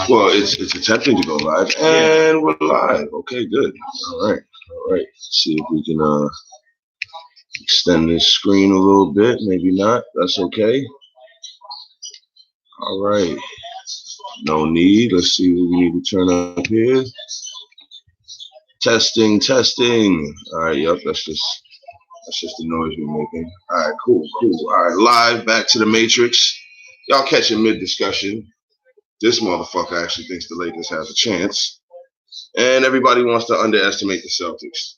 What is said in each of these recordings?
Well, it's attempting to go live, and we're live. Okay, good. All right. Let's see if we can extend this screen a little bit. Maybe not. That's okay. All right. No need. Let's see what we need to turn up here. Testing. All right. Yep. That's just the noise we're making. All right. Cool. All right. Live. Back to the Matrix. Y'all catching mid discussion. This motherfucker actually thinks the Lakers has a chance. And everybody wants to underestimate the Celtics.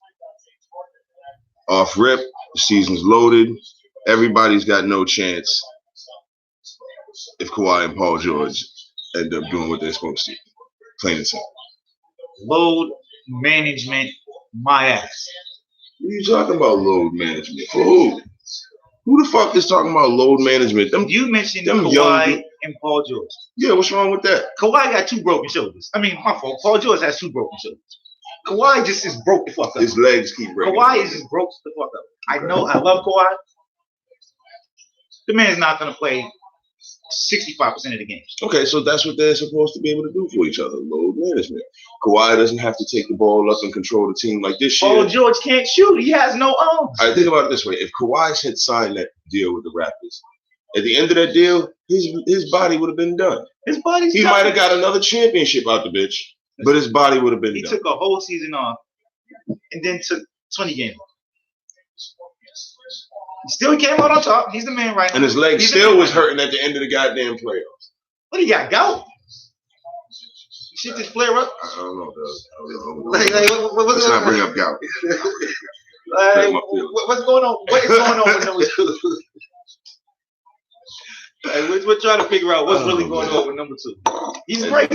Off rip, the season's loaded. Everybody's got no chance if Kawhi and Paul George end up doing what they're supposed to. Plain and simple. Load management, my ass. What are you talking about, load management? For who? Who the fuck is talking about load management? You mentioned Kawhi and Paul George. Yeah, what's wrong with that? Kawhi got 2 broken shoulders. I mean, my fault. Paul George has 2 broken shoulders. Kawhi just is broke the fuck up. His legs keep breaking. Kawhi is just broke the fuck up. I know, I love Kawhi. The man's not going to play 65% of the games. Okay, so that's what they're supposed to be able to do for each other, load management. Kawhi doesn't have to take the ball up and control the team like this year. Paul George can't shoot. He has no arms. All right, think about it this way. If Kawhi had signed that deal with the Raptors, at the end of that deal, his body would have been done. His body's He done. might have got another championship out the bitch, but his body would have been done. He took a whole season off and then took 20 games off. Still came out on top. He's the man right now. And his leg still was hurting at the end of the goddamn playoffs. What do you got, gout? Shit just flare up? I don't know, Doug. Let's not bring up gout. What's going on? What is going on with number 2? We're trying to figure out what's really going on with number 2. He's great.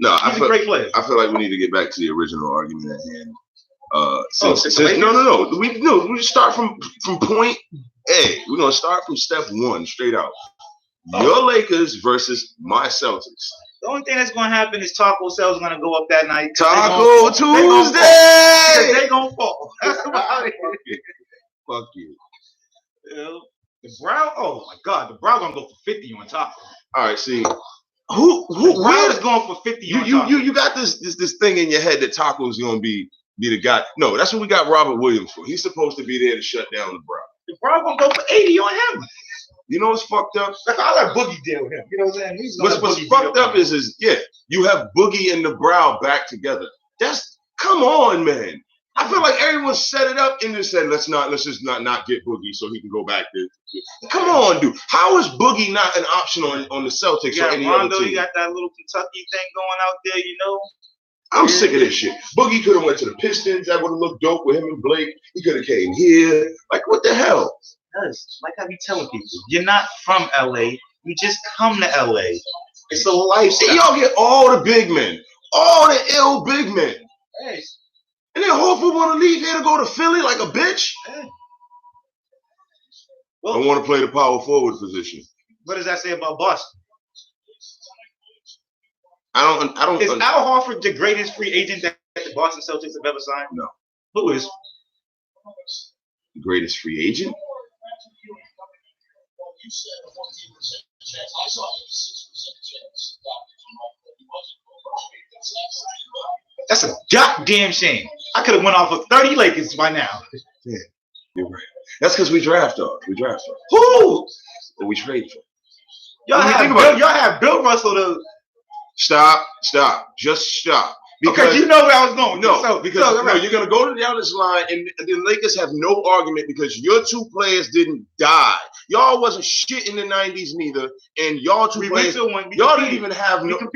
No, He's a great player. I feel like we need to get back to the original argument at hand. No. We start from point A. We're gonna start from step 1 straight out. Your Lakers versus my Celtics. The only thing that's gonna happen is Taco Cell's gonna go up that night. Taco Tuesday. They gonna fall. Fuck you. The Brown. Oh my God, the Brown gonna go for 50 on Taco. All right, see. Who Brown is going for 50 on Taco? You got this thing in your head that Taco's gonna be the guy. No, that's what we got Robert Williams for. He's supposed to be there to shut down the Brown. The Brown gonna go for 80 on him. You know what's fucked up? I like Boogie deal with him. You know what I'm saying? What's fucked up is you have Boogie and the Brown back together. Come on, man. I feel like everyone set it up and just said let's just not get Boogie so he can go back there. Come on, dude. How is Boogie not an option on the Celtics or any Rondo, other team? You got that little Kentucky thing going out there, you know. I'm sick of this shit. Boogie could have went to the Pistons. That would have looked dope with him and Blake. He could have came here. Like, what the hell? Like I be telling people, you're not from LA. You just come to LA. It's a lifestyle. And y'all get all the big men, all the ill big men. Hey. And then Horford want to leave here to go to Philly like a bitch. Hey. Well, I want to play the power forward position. What does that say about Boston? I don't. Is Al Horford the greatest free agent that the Boston Celtics have ever signed? No. Who is? The greatest free agent? That's a goddamn shame. I could have went off of 30 Lakers by now. Yeah, you're right. That's because we draft off. Who? Or we trade for. Y'all have Bill Russell to. Stop. Just stop. Because you know where I was going. You're going to go down this line, and the Lakers have no argument because your 2 players didn't die. Y'all wasn't shit in the 90s neither, and y'all 2 players, y'all didn't even have no. No,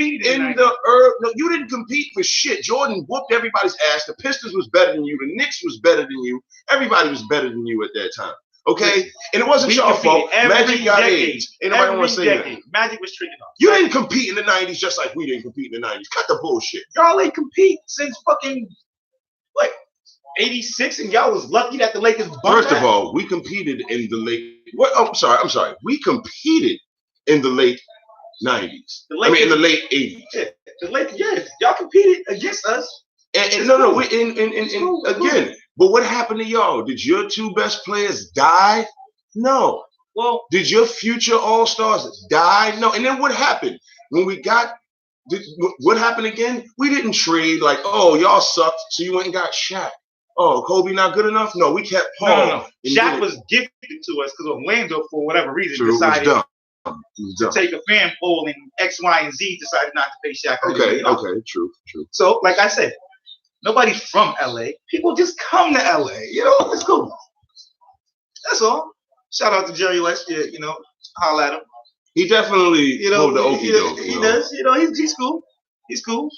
you didn't compete for shit. Jordan whooped everybody's ass. The Pistons was better than you. The Knicks was better than you. Everybody was better than you at that time. Okay? And it wasn't your fault. Magic got AIDS. Ain't nobody want to say that. Magic was tricking off. You didn't compete in the 90s just like we didn't compete in the 90s. Cut the bullshit. Y'all ain't compete since fucking, 86, and y'all was lucky that the Lakers bumped. First of all, we competed in the late... I'm sorry. We competed in the late 90s. In the late 80s. Yeah, the Lakers, y'all competed against us. Again... But what happened to y'all? Did your 2 best players die? No. Well, did your future All-Stars die? No. And then what happened? when we got what happened again? We didn't trade like, oh, y'all sucked, so you went and got Shaq. Oh, Kobe not good enough? No, we kept Paul. No. Shaq was gifted to us because Orlando, for whatever reason, decided to take a fan poll, and X, Y, and Z decided not to pay Shaq. Okay, true. So, like I said, nobody's from LA. People just come to LA. It's cool. That's all. Shout out to Jerry West. Yeah, holla at him. He definitely pulled the okie doke. He does. He's cool. He's cool.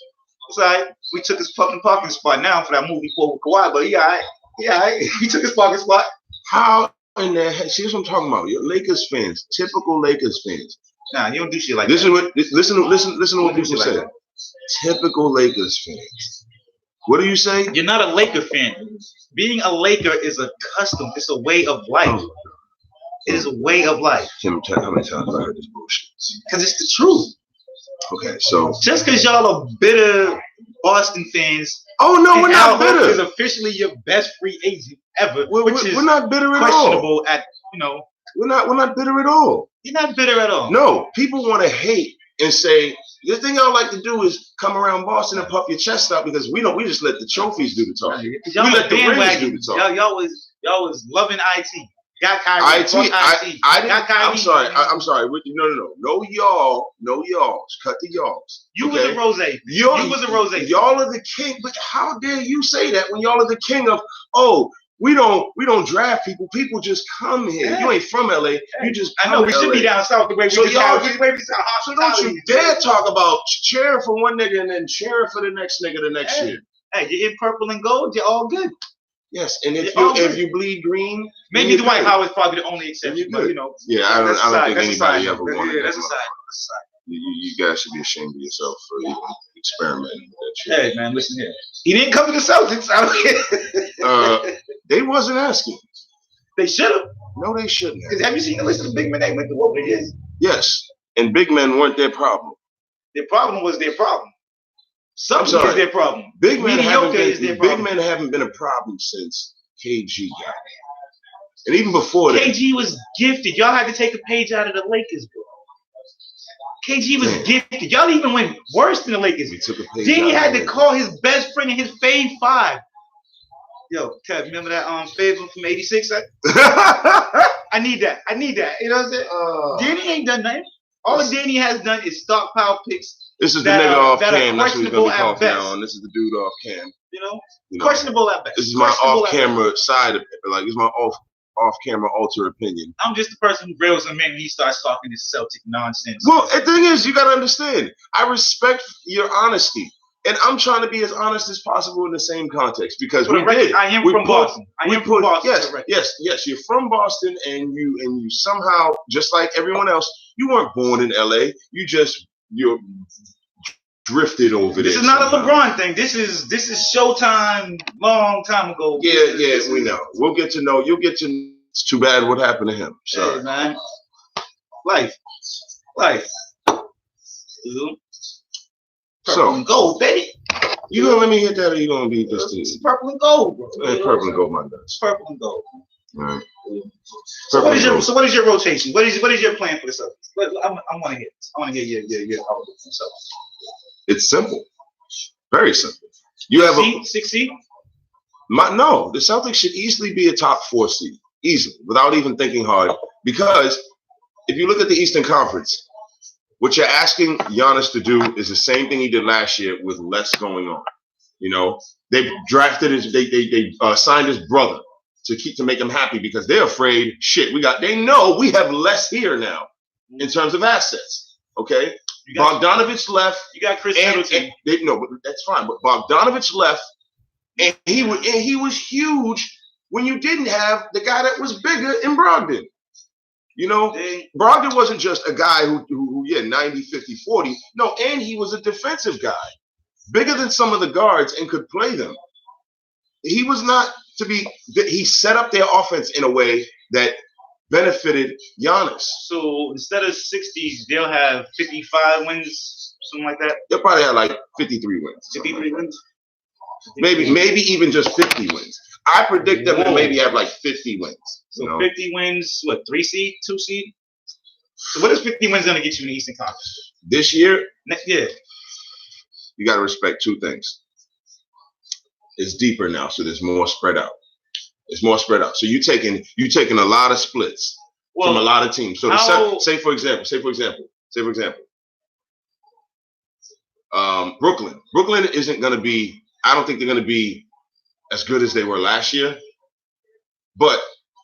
It's all right. We took his fucking parking spot now for that movie for Kawhi, but he all right. He took his parking spot. How in the heck? See what I'm talking about? You're Lakers fans, typical Lakers fans. Nah, you don't do shit like that. Listen to what people say. Like typical Lakers fans. What do you say? You're not a Laker fan. Being a Laker is a custom. It's a way of life. It is a way of life. Tim, how many times have I heard this bullshit? Because it's the truth. Okay, so just because y'all are bitter Boston fans. Oh no, we're not bitter. Is officially your best free agent ever. We're not bitter at all. Questionable at We're not bitter at all. You're not bitter at all. No, people want to hate and say the thing y'all like to do is come around Boston and puff your chest out because we just let the trophies do the talking. We let the rings do the talking. Y'all was loving IT. Got Kyrie. I'm sorry. No y'alls. Cut the y'alls. You was a rose. You was a rose. Y'all are the king. But how dare you say that when y'all are the king of? We don't draft people. People just come here. You ain't from LA. You just I know we should be down south the way we so don't you dare talk about cheering for one nigga and then cheering for the next nigga the next year. Hey, you're in purple and gold. You're all good. Yes, and if you bleed green, maybe Dwight Howard's probably the only exception. But, yeah, I don't think anybody ever wanted that. That's a side. You guys should be ashamed of yourself for even experimenting with that shit. Hey man, listen here. He didn't come to the Celtics. They wasn't asking. They should have. No, they shouldn't have. Have you seen the list of the big men they went through over the years? Yes, and big men weren't their problem. Their problem was their problem. Something is their problem. Big men haven't been a problem since KG got it. And even before that. KG was gifted. Y'all had to take a page out of the Lakers, bro. KG was gifted. Y'all even went worse than the Lakers. Then he had to call his best friend and his fave five. Yo, Kev, remember that fave from '86? I need that. You know what I'm saying? Danny ain't done nothing. All Danny has done is stockpile picks. This is the nigga off cam. That's what he's gonna be called now. And this is the dude off cam. You know, questionable at best. This is my off-camera side of it. Like, it's my off-camera alter opinion. I'm just the person who rails him in when he starts talking this Celtic nonsense. Well, the thing is, you gotta understand. I respect your honesty, and I'm trying to be as honest as possible in the same context because I am from Boston. Yes. You're from Boston, and you somehow, just like everyone else, you weren't born in LA. You're drifted over there. This is not a LeBron thing. This is Showtime long time ago. Yeah, we know. We'll get to know. You'll get to. It's too bad what happened to him. Sorry, hey, man. Life. Purple and gold, baby. You gonna let me hit that, or you gonna be just it's purple and gold, bro? Purple and gold, my nuts. Purple and gold. All right. So what is your rotation? What is your plan for the Celtics? I want to hear this. I want to hear your outlook for the Celtics. It's simple, very simple. You have a 6 seed. No, the Celtics should easily be a top 4 seed, easily, without even thinking hard. Because if you look at the Eastern Conference, what you're asking Giannis to do is the same thing he did last year with less going on. You know, they drafted they signed his brother to make him happy because they're afraid. They know we have less here now in terms of assets. Okay, Bogdanovich left. You got Chris Middleton. No, but that's fine. But Bogdanovich left, and he was huge when you didn't have the guy that was bigger in Brogdon. You know, Brogdon wasn't just a guy who 90, 50, 40. No, and he was a defensive guy, bigger than some of the guards and could play them. He was not to be. He set up their offense in a way that benefited Giannis. So instead of 60s, they'll have 55 wins, something like that. They'll probably have like 53 wins. 53 wins. Maybe even just 50 wins. I predict them to maybe have like 50 wins. So 50 wins, what, 3 seed, 2 seed? So what is 50 wins going to get you in the Eastern Conference? This year, next year, you got to respect two things. It's deeper now, so there's more spread out. It's more spread out. So you taking a lot of splits from a lot of teams. So say for example, Brooklyn isn't going to be. I don't think they're going to be as good as they were last year, but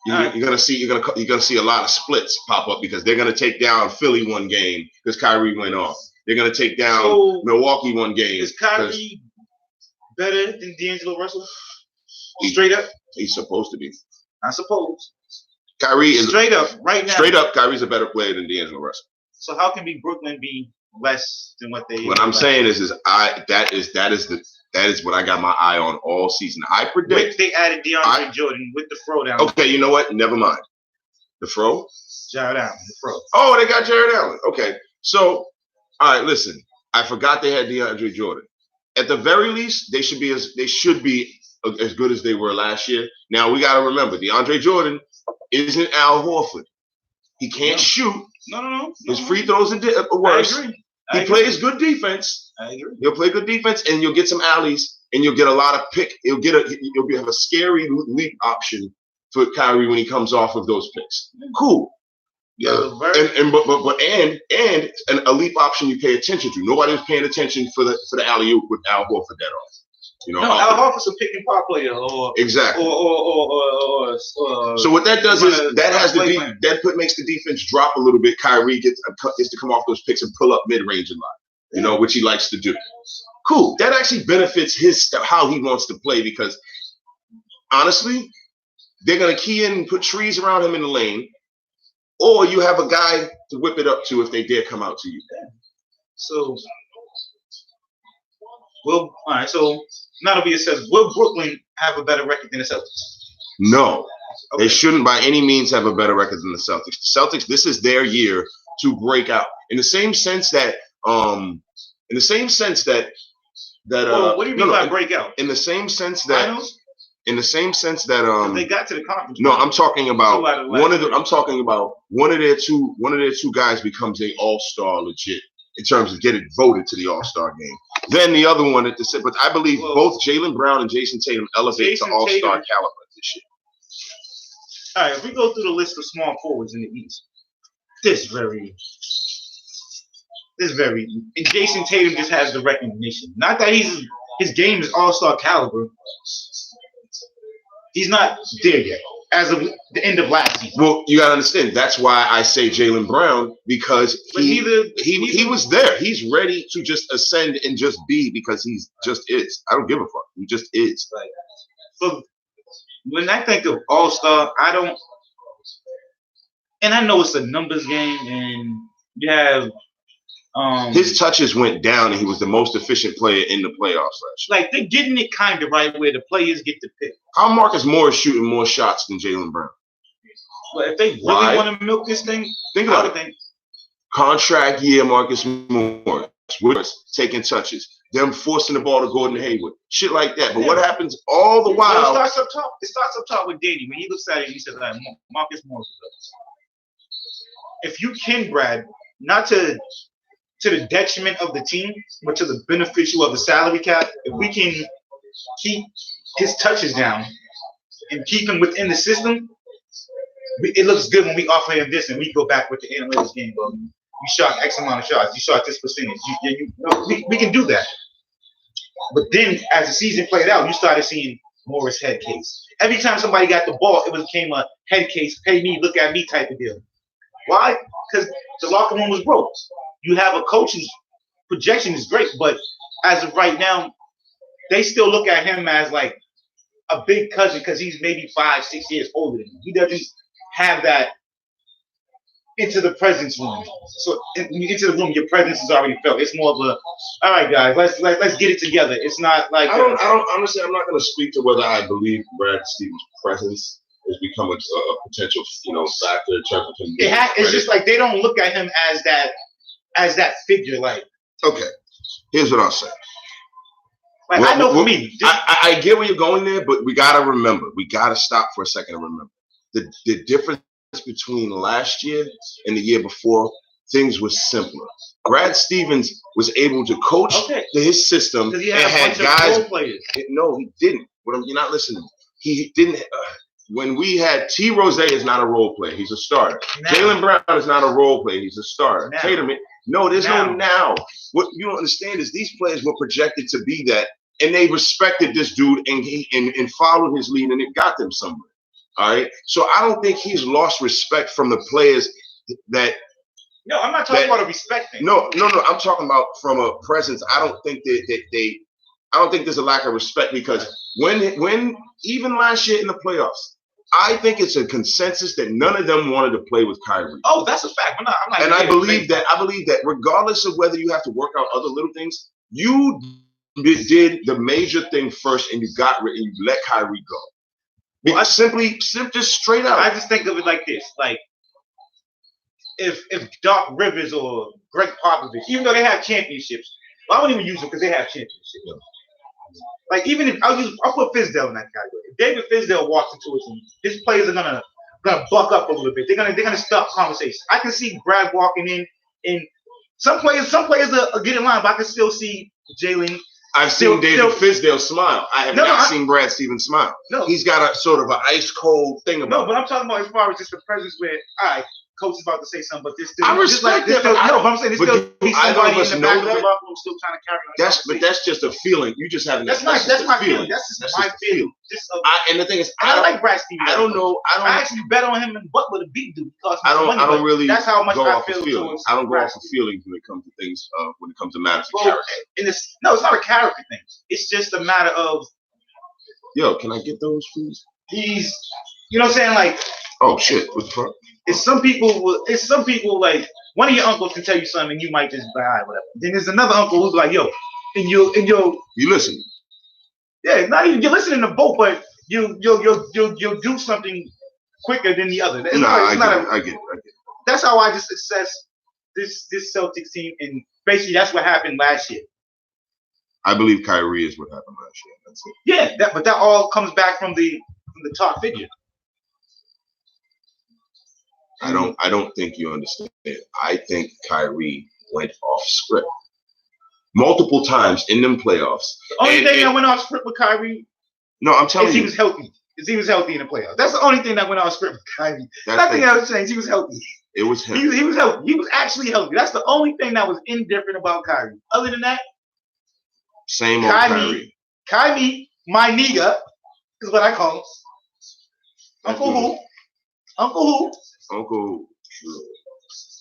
you're gonna see a lot of splits pop up because they're gonna take down Philly one game because Kyrie went off. They're gonna take down Milwaukee one game. Is Kyrie better than D'Angelo Russell? Straight up, he's supposed to be. I suppose. Kyrie is straight up right now. Straight up, Kyrie's a better player than D'Angelo Russell. So how can Brooklyn be less than what they? What I'm saying is that is what I got my eye on all season. I predict they added DeAndre Jordan with the throw down. Okay, you know what? Never mind. The throw? Jared Allen, the throw. Oh, they got Jared Allen. Okay. So, all right, listen. I forgot they had DeAndre Jordan. At the very least, they should be as good as they were last year. Now we got to remember, DeAndre Jordan isn't Al Horford. He can't shoot. No. His free throws are worse. I agree. He plays good defense. I agree. He'll play good defense, and you'll get some alleys, and you'll get a lot of pick. You'll have a scary leap option for Kyrie when he comes off of those picks. Cool. Yeah. And a leap option you pay attention to. Nobody was paying attention for the alley oop with Al Horford that off. Al Horford's a pick and pop player, exactly. So what that does is that makes the defense drop a little bit. Kyrie gets to come off those picks and pull up mid range a lot, which he likes to do. Cool. That actually benefits how he wants to play because honestly, they're gonna key in and put trees around him in the lane, or you have a guy to whip it up to if they dare come out to you. So, all right. So. Nobody says, will Brooklyn have a better record than the Celtics? No. Okay. They shouldn't by any means have a better record than the Celtics. The Celtics, this is their year to break out. In the same sense that what do you mean by break out? In the same sense that Finals? In the same sense that they got to the conference. No, I'm talking about one of their two guys becomes an all-star legit in terms of getting voted to the All-Star game. Then the other one but I believe both Jaylen Brown and Jason Tatum elevate to All-Star caliber this year. All right, if we go through the list of small forwards in the East, this very, and Jason Tatum just has the recognition. Not that his game is All-Star caliber. He's not there yet. As of the end of last season. Well, you gotta understand. That's why I say Jaylen Brown because he was there. He's ready to just ascend and just be because he just is. I don't give a fuck. He just is. Right. So when I think of All-Star, I don't. And I know it's a numbers game, and you have. His touches went down, and he was the most efficient player in the playoffs last year. Like, they're getting it kind of right where the players get to pick. How Marcus Morris shooting more shots than Jaylen Brown? Well, if they really want to milk this thing, think about it. Contract year, Marcus Morris taking touches, them forcing the ball to Gordon Hayward, shit like that. But what happens all the while? It starts up top with Danny. When he looks at it, he says, Marcus Morris. If you can, Brad, not to the detriment of the team, but to the beneficial of the salary cap, if we can keep his touches down and keep him within the system, it looks good when we offer him this and we go back with the analytics game. Well, you shot X amount of shots, you shot this percentage. We can do that. But then as the season played out, you started seeing Morris head case. Every time somebody got the ball, it became a head case, pay me, look at me type of deal. Why? Because the locker room was broke. You have a coach whose projection is great, but as of right now, they still look at him as like a big cousin because he's maybe 5-6 years older than him. He doesn't have that into the presence room. So when you get to the room, your presence is already felt. It's more of a, all right, guys, let's get it together. It's not like I don't honestly. I'm not going to speak to whether I believe Brad Stevens' presence has become a potential, factor in terms of him. It's just like they don't look at him as that figure. Like, okay, here's what I'll say. Like, I know for me, I get where you're going there, but we got to remember. We got to stop for a second and remember the difference between last year and the year before. Things were simpler. Brad Stevens was able to coach his system and had guys. Role players. No, he didn't. You're not listening. He didn't. When we had T. Rose is not a role player. He's a starter. Jaylen Brown is not a role player. He's a starter. Tatum. No, there's no now. What you don't understand is these players were projected to be that, and they respected this dude and followed his lead, and it got them somewhere. All right. So I don't think he's lost respect from the players that. No, I'm not talking about a respect thing. No. I'm talking about from a presence. I don't think that they. I don't think there's a lack of respect because when even last year in the playoffs, I think it's a consensus that none of them wanted to play with Kyrie. Oh, that's a fact. I'm not and I believe that regardless of whether you have to work out other little things, you did the major thing first, and you let Kyrie go. Well, simply just straight out. I just think of it like this: like if Doc Rivers or Greg Popovich, even though they have championships, I won't even use them because they have championships. Yeah. Like even if I'll put Fizdale in that category. If David Fizdale walks into a team, his players are gonna buck up a little bit. They're gonna stop conversation. I can see Brad walking in, and some players are getting in line, but I can still see Jaylen. I've seen David Fizdale smile. I have not seen Brad Stevens smile. No, he's got a sort of an ice cold thing about. No, but I'm talking about as far as just the presence where coach is about to say something, but this still. I respect that. But I'm saying still be somebody in the back of the locker room still trying to carry on. But that's just a feeling. You just having. That's my feeling. That's just my feeling. And the thing is, I like Brad Stevens. I don't know. I actually bet on him and Butler to beat dude because I don't really. That's how much I feel. I don't go off of feelings when it comes to things. When it comes to matters of character. It's not a character thing. It's just a matter of. Yo, can I get those, please? He's, you know what I'm saying, like. Oh shit! What the fuck? It's some people like one of your uncles can tell you something and you might just buy whatever. Then there's another uncle who's like, yo, and you listen. Yeah, not even you're listening to both, but you'll do something quicker than the other. I get it. That's how I just assess this Celtics team, and basically that's what happened last year. I believe Kyrie is what happened last year. That's it. Yeah, but that all comes back from the top figure. I don't think you understand. I think Kyrie went off script multiple times in them playoffs. The only thing that went off script with Kyrie. No, I'm telling you, he was healthy. He was healthy in the playoffs. That's the only thing that went off script with Kyrie. Nothing else changed. He was healthy. It was him. He was healthy. He was actually healthy. That's the only thing that was indifferent about Kyrie. Other than that, same old Kyrie. Kyrie, my nigga, is what I call him. Uncle who?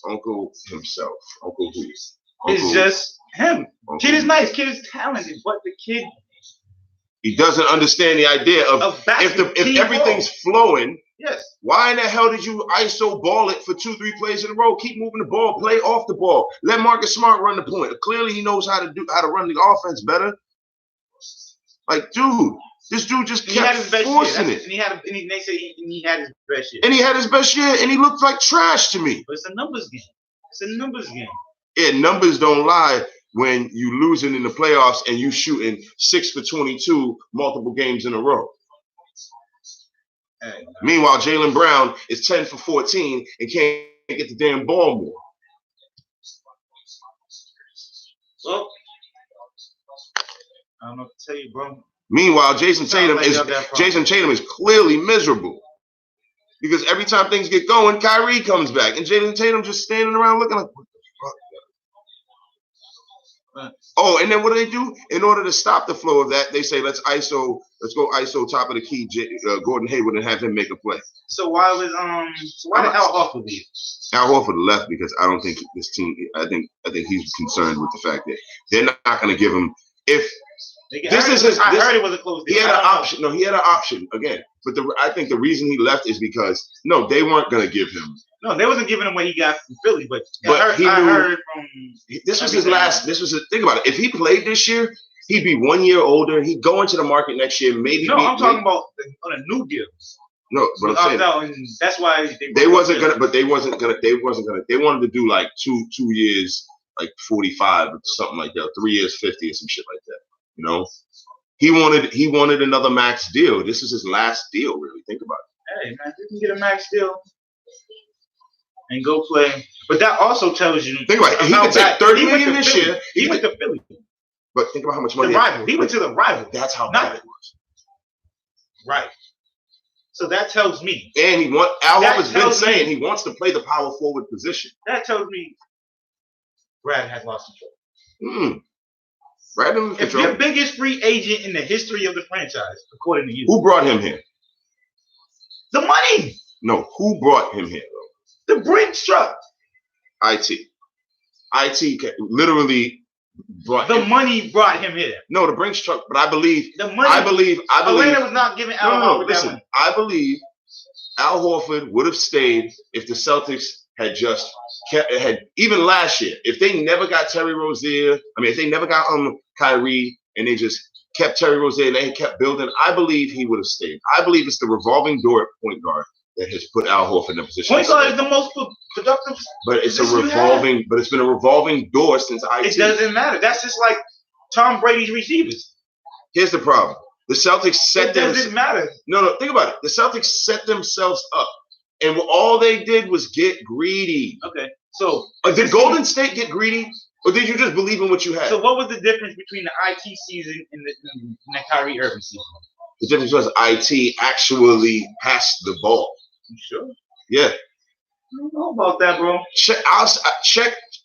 Uncle himself. Uncle who? It's just him. Uncle kid is nice. Kid is talented, but the kid. He doesn't understand the idea of if everything's flowing. Yes. Why in the hell did you ISO ball it for 2-3 plays in a row? Keep moving the ball. Play off the ball. Let Marcus Smart run the point. Clearly, he knows how to run the offense better. Like, dude. This dude just kept forcing it. And they say he had his best year. And he had his best year, and he looked like trash to me. But it's a numbers game. Yeah, numbers don't lie when you losing in the playoffs and you shooting 6 for 22 multiple games in a row. Hey, meanwhile, Jaylen Brown is 10 for 14 and can't get the damn ball more. Well, I don't know what to tell you, bro. Meanwhile, Jason Tatum is clearly miserable because every time things get going, Kyrie comes back and Jason Tatum just standing around looking like, what the fuck? Oh, and then what do? In order to stop the flow of that, they say let's go ISO top of the key, Gordon Hayward, and have him make a play. So why did Al Horford leave? Al Horford left because I don't think this team. I think he's concerned with the fact that they're not going to give him I heard it was a close deal. He had an option. No, he had an option again. But I think the reason he left is because they weren't going to give him. No, they wasn't giving him what he got from Philly. But I heard from this was his last. Think about it. If he played this year, he'd be 1 year older. He'd go into the market next year. Maybe. No, I'm talking about on a new deal. No, but I'm saying and that's why they wasn't gonna. But they wasn't gonna. They wanted to do like two years, like 45 or something like that. 3 years 50 or some shit like that. You know, he wanted another max deal. This is his last deal, really. Think about it. Hey man, you can get a max deal. and go play. But that also tells you. Think about it. He could take $30 million this year. He went to Philly. But think about how much money. The rival. He went to the rival. That's how bad it was. Right. So that tells me. And Al Horford's been saying he wants to play the power forward position. That tells me Brad has lost control. Brad in control. If your biggest free agent in the history of the franchise, according to you. Who brought him here? The money. No, who brought him here, though? The Brinks truck. IT literally brought the money brought him here. No, the Brinks truck, but I believe the money. I believe Atlanta was not giving Al Horford that money. I believe Al Horford would have stayed if the Celtics had even last year. If they never got Terry Rozier, if they never got Kyrie and they just kept Terry Rozier and they kept building, I believe he would have stayed. I believe it's the revolving door at point guard that has put Al Horford in a position. Point guard is the most productive. But it's it's been a revolving door since IT. It doesn't matter. That's just like Tom Brady's receivers. Here's the problem. The Celtics set them. It doesn't matter. No, think about it. The Celtics set themselves up. And all they did was get greedy. Okay. So did Golden State get greedy? Or did you just believe in what you had? So what was the difference between the IT season and the Kyrie Irving season? The difference was IT actually passed the ball. You sure? Yeah. I don't know about that, bro. Check,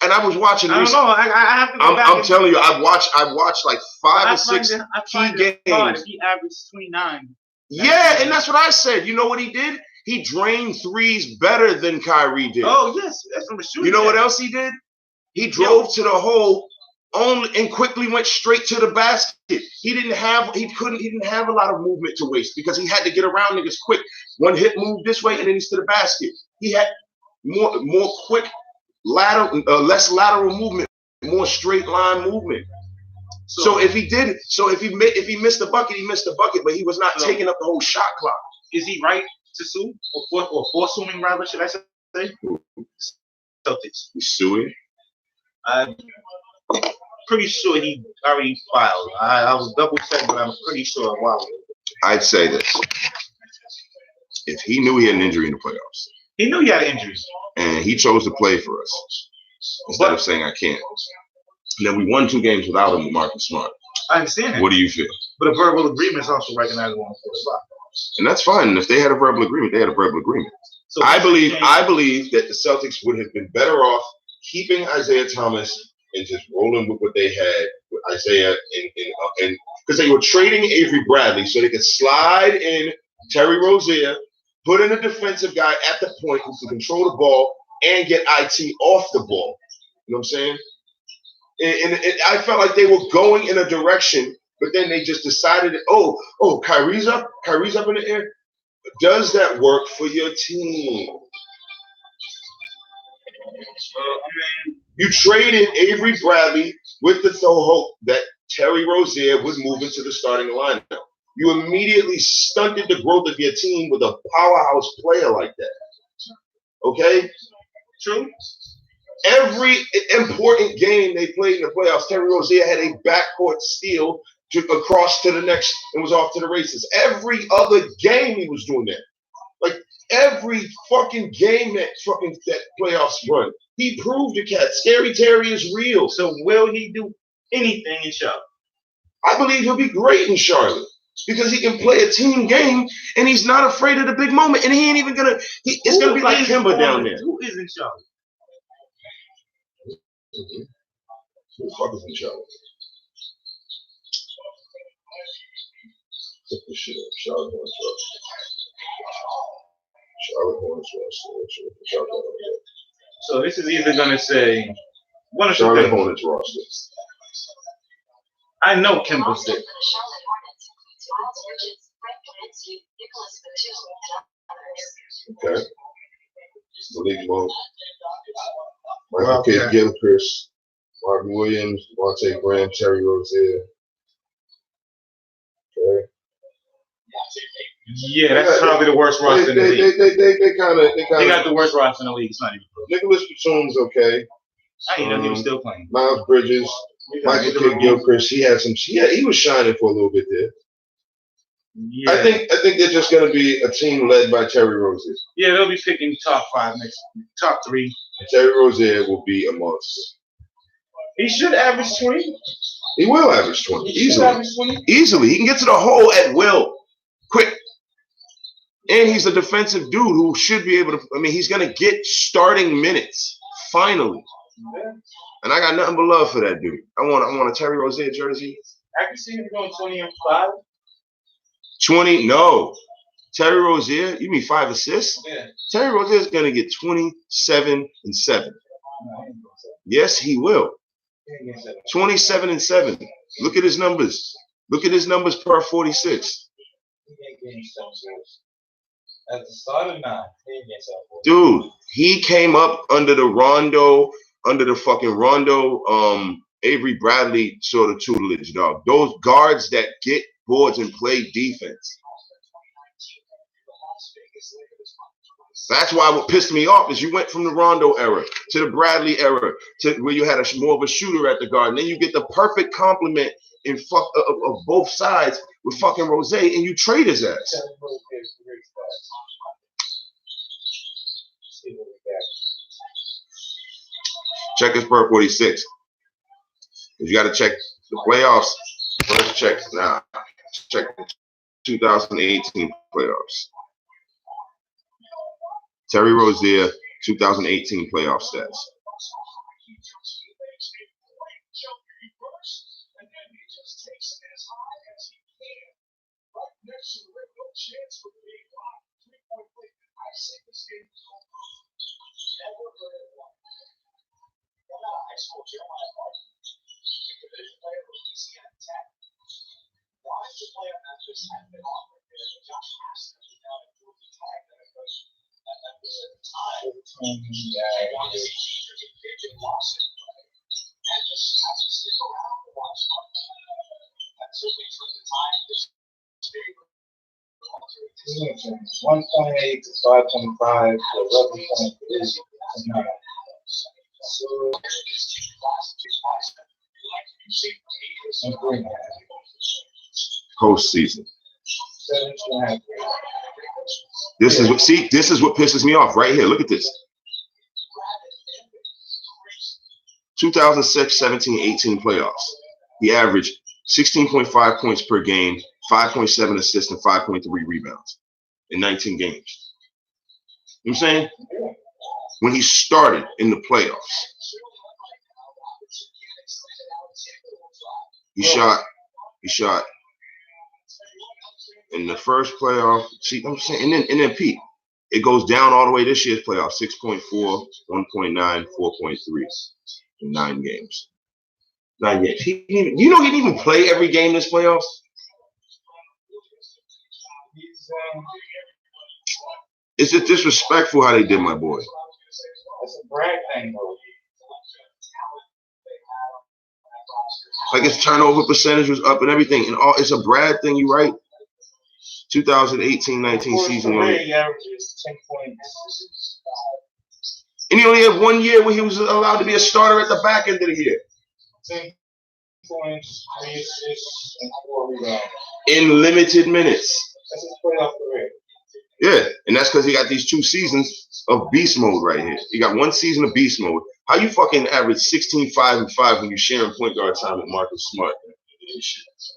and I was watching. I don't know. I have to go back. I'm telling you, I watched like 5 or 6 key games. If he averaged 29. Yeah, and that's what I said. You know what he did? He drained threes better than Kyrie did. Oh yes, that's from the shooting. You know what else he did? He drove to the hole and quickly went straight to the basket. He didn't have a lot of movement to waste because he had to get around niggas quick. One hit move this way and then he's to the basket. He had more quick less lateral movement, more straight line movement. So if he missed the bucket, he missed the bucket, but he was not taking up the whole shot clock. Is he right to sue or for suing rather? Should I say? Celtics. He's suing. I'm pretty sure he already filed. I was double checked, but I'm pretty sure. Wow. I'd say this: if he knew he had an injury in the playoffs, he knew he had an injury, and he chose to play for us instead of saying I can't. And then we won 2 games without him with Marcus Smart. I understand that. What do you feel? But a verbal agreement is also recognized on the spot. And that's fine. And if they had a verbal agreement, they had a verbal agreement. So I believe that the Celtics would have been better off keeping Isaiah Thomas and just rolling with what they had with Isaiah and because they were trading Avery Bradley so they could slide in Terry Rozier, put in a defensive guy at the point who can control the ball and get IT off the ball. You know what I'm saying? And I felt like they were going in a direction, but then they just decided, Kyrie's up in the air. Does that work for your team? You traded Avery Bradley with the hope that Terry Rozier would move into the starting lineup. You immediately stunted the growth of your team with a powerhouse player like that. Okay? True. Every important game they played in the playoffs, Terry Rozier had a backcourt steal across to the next and was off to the races. Every other game he was doing that. Like every fucking game that playoffs run. He proved the cat. Scary Terry is real. So will he do anything in Charlotte? I believe he'll be great in Charlotte because he can play a team game and he's not afraid of the big moment. And he ain't even gonna. It's gonna be like Kemba down there. Who is in Charlotte? Mm-hmm. Who the fuck is in Charlotte? Look this shit up. Charlotte Hornets roster. So this is either gonna say one of Charlotte Hornets roster. I know Kemba's there. Okay. Malik Monk. Michael Gilchrist, Marvin Williams, Devontae Graham, Terry Rozier. Okay. Yeah, that's probably the worst roster in the league. They got the worst roster in the league. It's not even close. Nicholas Batum's okay. I know he was still playing. Miles Bridges, Michael Gilchrist. He was shining for a little bit there. Yeah. I think they're just going to be a team led by Terry Rozier. Yeah, they'll be picking top 3. Terry Rozier will be a monster. He should average 20. He will average 20 easily. He can get to the hole at will, quick. And he's a defensive dude who should be able to. I mean, he's going to get starting minutes finally. Yeah. And I got nothing but love for that dude. I want a Terry Rozier jersey. I can see him going 20 and 5. 20? No. Terry Rozier? You mean 5 assists? Yeah. Terry Rozier is going to get 27 and 7. Yes, he will. 27 and 7. Look at his numbers. Look at his numbers per 46. At the start of 9, dude, he came up under the fucking Rondo, Avery Bradley sort of tutelage, dog. Those guards that get boards and play defense. That's why what pissed me off is you went from the Rondo era to the Bradley era to where you had more of a shooter at the guard. And then you get the perfect complement of both sides with fucking Rose, and you trade his ass. Check his per 46. You got to check the playoffs. First check now. Check the 2018 playoffs. Terry Rozier, 2018 playoff stats. $1.8 to $5.5 for 11.3. Postseason. This is what pisses me off right here. Look at this. 2006, 17, 18 playoffs. He averaged 16.5 points per game, 5.7 assists, and 5.3 rebounds in 19 games. You know what I'm saying? When he started in the playoffs, he shot in the first playoff. See, I'm saying, and then Pete, it goes down all the way this year's playoff: 6.4, 1.9, 4.3 in 9 games. 9 games. He didn't even play every game this playoffs. It's just disrespectful how they did my boy. That's a brag thing, though. Like his turnover percentage was up and everything, and all it's a Brad thing. You right? 2018-19 season. He averages 10 points. And he only had 1 year where he was allowed to be a starter at the back end of the year. 10 points, 3 assists, and 4 rebounds. In limited minutes. That's his playoff career. Yeah, and that's because he got these 2 seasons of beast mode right here. He got 1 season of beast mode. How you fucking average 16, 5, and 5 when you sharing point guard time with Marcus Smart?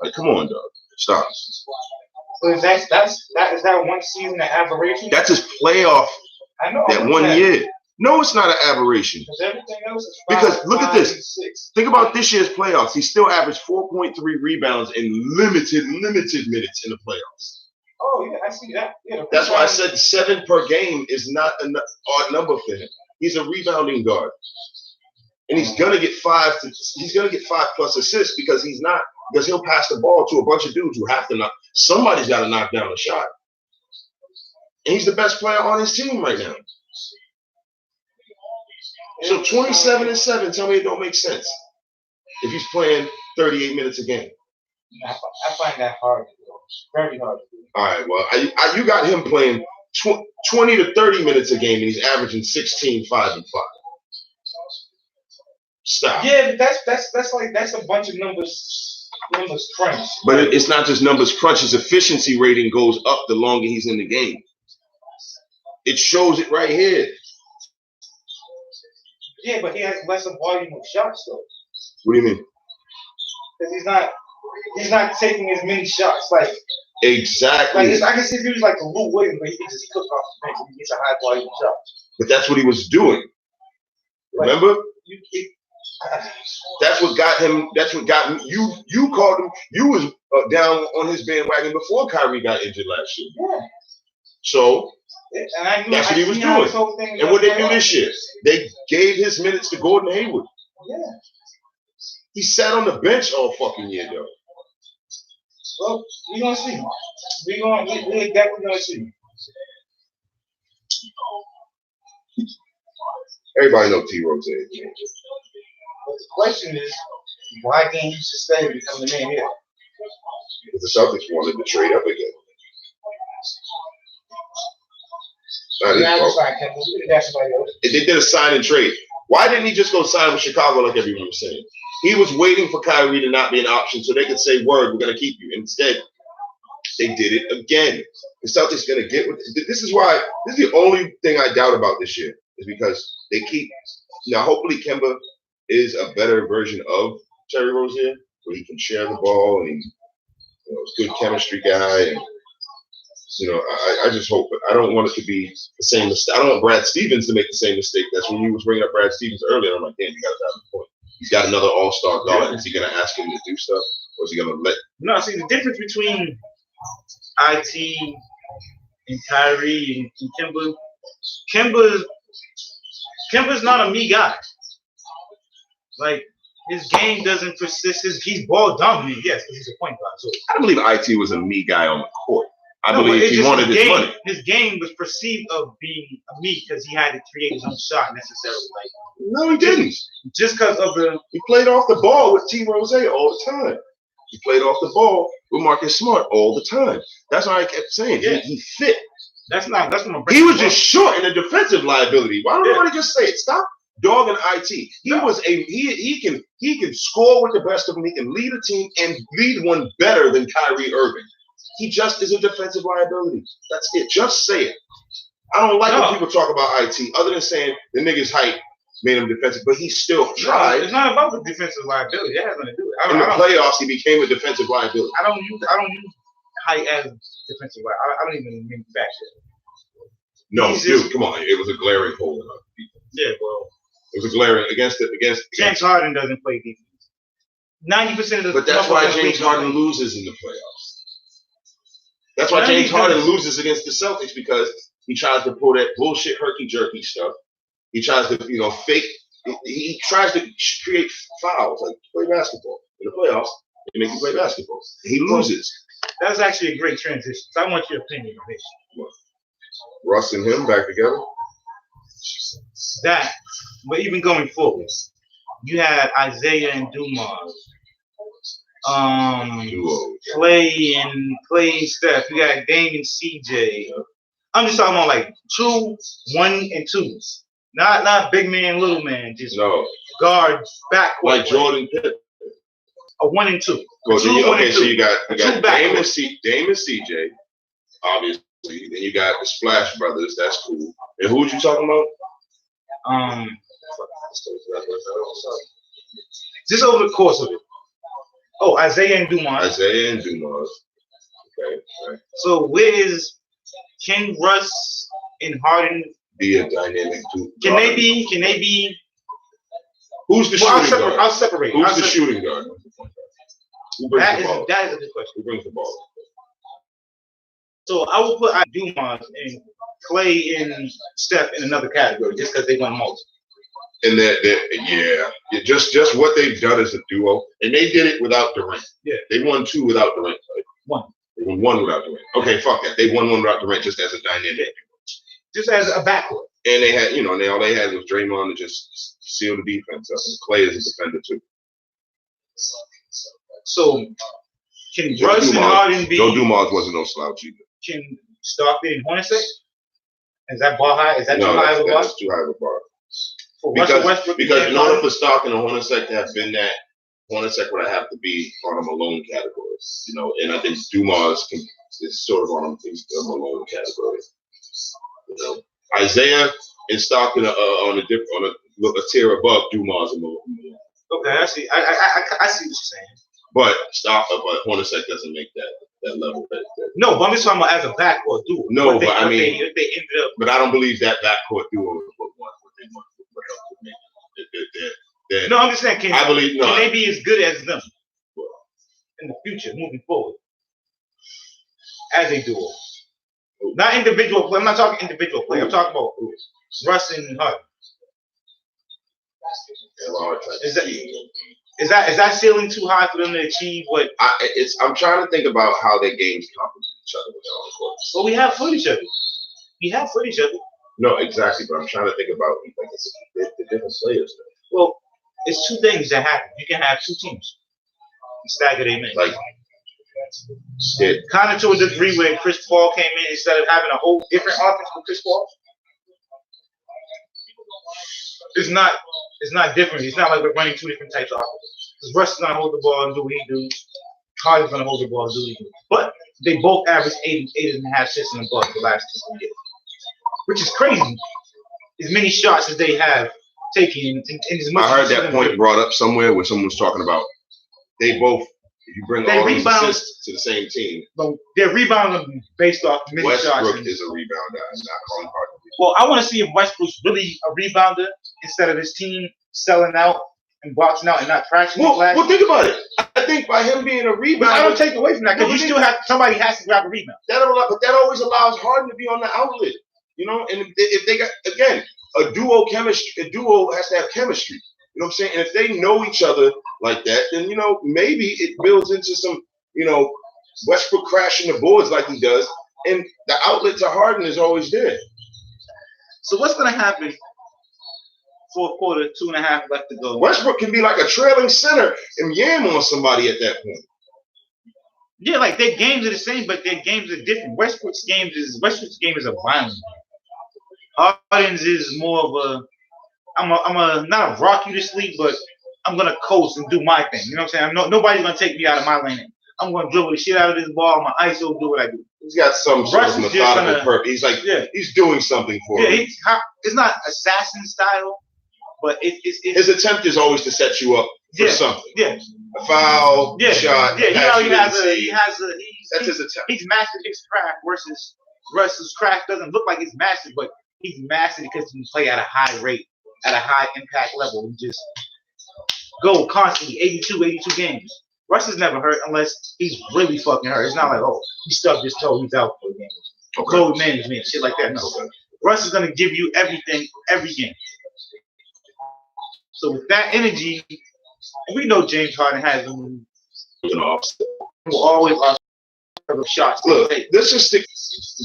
Like, come on, dog. Stop. So is that 1 season an aberration? That's his playoff. I know. That 1 year. No, it's not an aberration. Because everything else is 5, because look 5, at this. 6. Think about this year's playoffs. He still averaged 4.3 rebounds in limited minutes in the playoffs. Oh, yeah, I see that. Yeah, that's why I said 7 per game is not an odd number for him. He's a rebounding guard. And he's gonna get 5 plus assists because he'll pass the ball to a bunch of dudes who have to knock. Somebody's gotta knock down a shot. And he's the best player on his team right now. So 27 and 7, tell me it don't make sense. If he's playing 38 minutes a game. I find that hard to do. Very hard to do. All right, well, you got him playing 20 to 30 minutes a game, and he's averaging 16, 5, and 5. Stop. Yeah, that's a bunch of numbers Numbers crunch. But it's not just numbers crunch. His efficiency rating goes up the longer he's in the game. It shows it right here. Yeah, but he has less of volume of shots, though. What do you mean? Because he's not taking as many shots. Like exactly. Like I can see if he was like a Lou Williams, but he can just cook off the bench and he gets a high volume shot. But that's what he was doing. Remember? Like, that's what got him. That's what got you. You called him. You was down on his bandwagon before Kyrie got injured last year. Yeah. So that's what he was doing. And what they do this year? They gave his minutes to Gordon Hayward. Yeah. He sat on the bench all fucking year, though. Well, we're gonna see. We're definitely gonna see. Everybody knows T. Rose. But the question is, why didn't he just stay and become the man here? Because the Celtics wanted to trade up again. They did a sign and trade. Why didn't he just go sign with Chicago like everyone was saying? He was waiting for Kyrie to not be an option so they could say, word, we're going to keep you. Instead, they did it again. The Celtics going to get with this is the only thing I doubt about this year is because they keep now. Hopefully, Kemba is a better version of Terry Rozier, where he can share the ball and he's a good chemistry guy. And I just hope. I don't want it to be the same mistake. I don't want Brad Stevens to make the same mistake. That's when you was bringing up Brad Stevens earlier. I'm like, damn, you got a valid point. He's got another all-star guard. Yeah. Is he going to ask him to do stuff, or is he going to let? No, see the difference between IT and Kyrie and Kemba. Kemba's not a me guy. Like his game doesn't persist. He's ball dominant, yes, because he's a point guard. So I don't believe IT was a me guy on the court. I believe he wanted his money. His game was perceived of being a me because he had to create his own shot necessarily. Like no, he didn't. Just because of he played off the ball with T. Rose all the time. He played off the ball with Marcus Smart all the time. That's why I kept saying he fit. That's what he was just short in a defensive liability. Why don't nobody just say it? Stop dogging IT. He can score with the best of them. He can lead a team and lead one better than Kyrie Irving. He just is a defensive liability. That's it. Just say it. I don't like when people talk about IT, other than saying the nigga's height made him defensive, but he still tried. It's not about the defensive liability. That has nothing to do with it. In the playoffs, he became a defensive liability. I don't use height as defensive liability. I don't even manufacture it. No, dude, come on. It was a glaring hole in our defense. Yeah, well. It was a glaring against James Harden doesn't play defense. 90% of the. But that's why James Harden loses in the playoffs. That's why James Harden loses against the Celtics because he tries to pull that bullshit herky-jerky stuff. He tries to, fake. He tries to create fouls, like play basketball. In the playoffs, they make you play basketball. He loses. That's actually a great transition. So I want your opinion on this. What? Russ and him back together? That. But even going forward, you had Isaiah and Dumas. Clay and Steph. You got Dame and CJ. I'm just talking about like 2, 1, and 2s. Not big man, little man. Just guard back. Like Jordan Pippen. A 1 and 2. Well, so you got Dame and CJ, obviously. Then you got the Splash Brothers. That's cool. And who was you talking about? Just over the course of it. Oh, Isaiah and Dumas. Okay. Right. So can Russ and Harden be a dynamic dude? Can they be? Who's the shooting guard? I'll separate. Who's the shooting guard? That is a good question. Who brings the ball? So I will put Dumas and Clay and Steph in another category just because they won most. And just what they've done as a duo, and they did it without Durant. Yeah, they won 2 without Durant. Right? They won 1 without Durant. Okay, fuck that. They won 1 without Durant just as a dynamic, just as a backcourt. And they had, all they had was Draymond to just seal the defense up, and Clay is a defender too. So can Russ and Harden be? Joe Dumars wasn't no slouch either. Can Stockton and Hornacek? Is that bar high? Is that too high of a bar? That's too high of a bar. Because in order for Stockton and Hornacek to have been that Hornacek would have to be on a Malone category, you know, and I think Dumas is sort of on a Malone category. You know, Isaiah and Stockton on a tier above Dumas and Malone. Okay, I see. I see what you're saying. But Hornacek doesn't make that level. No, but I'm just talking about as a backcourt duo. No, but I mean, if they ended up. But I don't believe that backcourt duo is what they want to make. No, I'm just saying, can they be as good as them in the future, moving forward, as a duo? Not individual play. I'm not talking individual play. I'm talking about Russ and Harden. Is that ceiling too high for them to achieve what? I'm trying to think about how their games complement each other when they're on the court. Well, we have footage of it. We have footage of it. No, exactly. But I'm trying to think about the different players. Well, it's two things that happen. You can have two teams and stagger their minutes. Like, kind of to a degree where Chris Paul came in instead of having a whole different offense with Chris Paul. It's not different. It's not like we're running two different types of offense. Because Russ is going to hold the ball and do what he do. Harden's going to hold the ball and do what he do. But they both average 8.5 assists and above the last 2 years. Which is crazy. As many shots as they have taken. And as much I heard that point brought up somewhere where someone was talking about they both, if you bring all these assists to the same team. But they're rebounding based off many shots. Westbrook is a rebounder. I'm not calling Harden. Well, I want to see if Westbrook's really a rebounder instead of his team selling out and boxing out and not crashing. Well, think about it. I think by him being a rebounder, I don't take away from that because you still have somebody has to grab a rebound. But that always allows Harden to be on the outlet, you know. And if they got again a duo has to have chemistry. You know what I'm saying? And if they know each other like that, then you know maybe it builds into some Westbrook crashing the boards like he does, and the outlet to Harden is always there. So what's going to happen? Fourth quarter, 2.5 left to go. Westbrook can be like a trailing center and yam on somebody at that point. Yeah, like their games are the same, but their games are different. Westbrook's game is a violent. Harden's is more of a I'm not a rock you to sleep, but I'm gonna coast and do my thing. You know what I'm saying? Nobody's gonna take me out of my lane. I'm gonna dribble the shit out of this ball. I'm gonna ISO, do what I do. He's got some sort of methodical purpose. He's doing something for him. It's not assassin style, but it's his attempt is always to set you up for something. Yeah. A foul, shot. Yeah, that's his attempt. He's mastered his craft versus Russ's craft doesn't look like he's mastered, but he's mastered because he can play at a high rate, at a high impact level. He just go constantly, 82 games. Russ is never hurt unless he's really fucking hurt. It's not like, he stubbed his toe, he's out for a game. Load management, shit like that. No. Russ is going to give you everything, every game. So with that energy, we know James Harden has them. Will always offer shots. Look, let's just stick.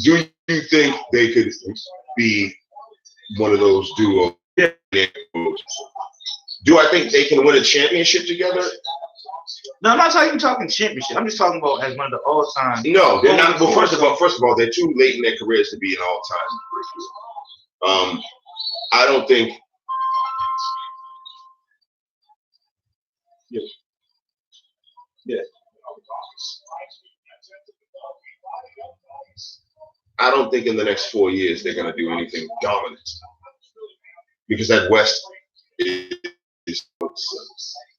Do you think they could be one of those duos? Yeah. Do I think they can win a championship together? No, I'm not even talking championship. I'm just talking about as one of the all-time. No, they're not. Well, first of all, they're too late in their careers to be an all-time. I don't think. Yeah. I don't think in the next 4 years they're going to do anything dominant because that West is.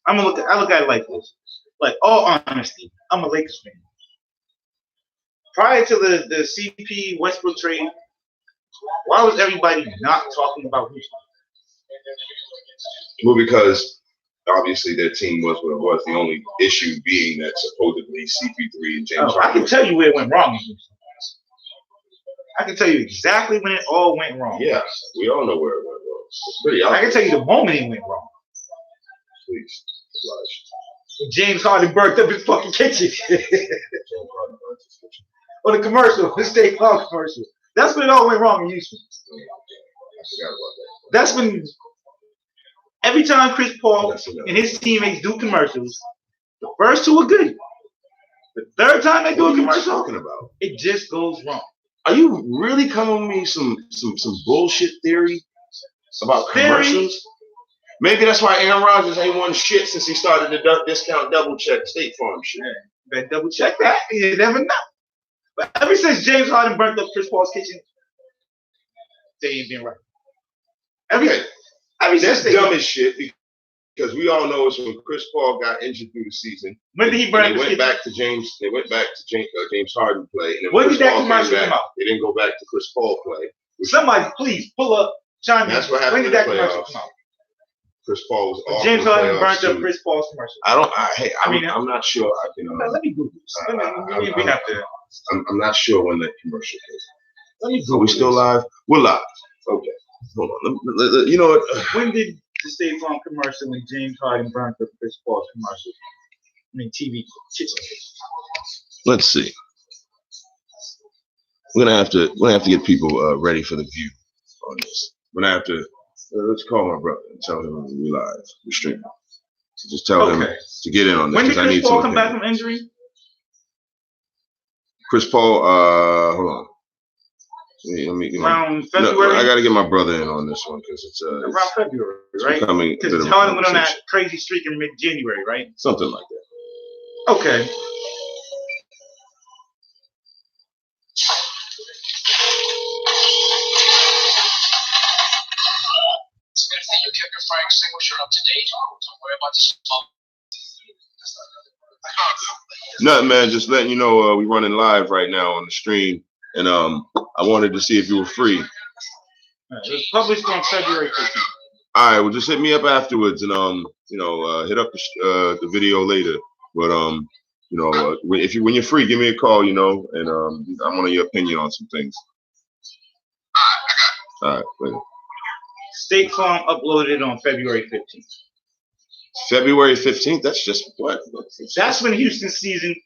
I look at it like this. Like, all honesty, I'm a Lakers fan. Prior to the CP Westbrook trade, why was everybody not talking about Houston? Well, because obviously their team was what it was. The only issue being that supposedly CP3 and James Harden. I can tell you where it went wrong in Houston. I can tell you exactly when it all went wrong. Yeah, we all know where it went wrong. It's pretty obvious. I can tell you the moment it went wrong. Please, James Harden burnt up his fucking kitchen. Or the commercial, the State Farm commercial. That's when it all went wrong in Houston. I forgot about that. That's when every time Chris Paul and his teammates do commercials, the first two are good. The third time they do a commercial, it just goes wrong. Are you really coming with me some bullshit theory about commercials? Maybe that's why Aaron Rodgers ain't won shit since he started the discount double check State Farm shit. Yeah, better double check that. You never know. But ever since James Harden burnt up Chris Paul's kitchen, they ain't been right. That's dumb as shit because we all know it's when Chris Paul got injured through the season. When did he burn up his kitchen? They went back to James Harden play. And when did that commercial come out? They didn't go back to Chris Paul play. Somebody please pull up, chime in. That's what happened. When did that commercial come out? Chris Paul was off. James Harden burnt up Chris Paul's commercial. I'm not sure. I can. Let me Google this. I'm not sure when that commercial is. Let me Google. Are we still live? We're live. Okay. Hold on. You know what? When did the State Farm commercial when James Harden burnt up Chris Paul's commercial? I mean, TV kitchen. Let's see. We're gonna have to get people ready for the view on this. We're gonna have to. Let's call my brother and tell him we're live. We're streaming. So just tell him to get in on this. When did Chris Paul come back from injury? Chris Paul, hold on. Let me around February. I gotta get my brother in on this one because it's around February, right? Because Harden went on that crazy streak in mid-January, right? Something like that. Okay. You kept your Frank signature up to date. Don't worry about the Nothing, man. Just letting you know we're running live right now on the stream, and I wanted to see if you were free. It was published on February 15th. All right, well, just hit me up afterwards, and hit up the video later. But when you're free, give me a call, and I want your opinion on some things. All right, later. State Farm uploaded it on February 15th. February 15th? That's just what? That's when Houston's season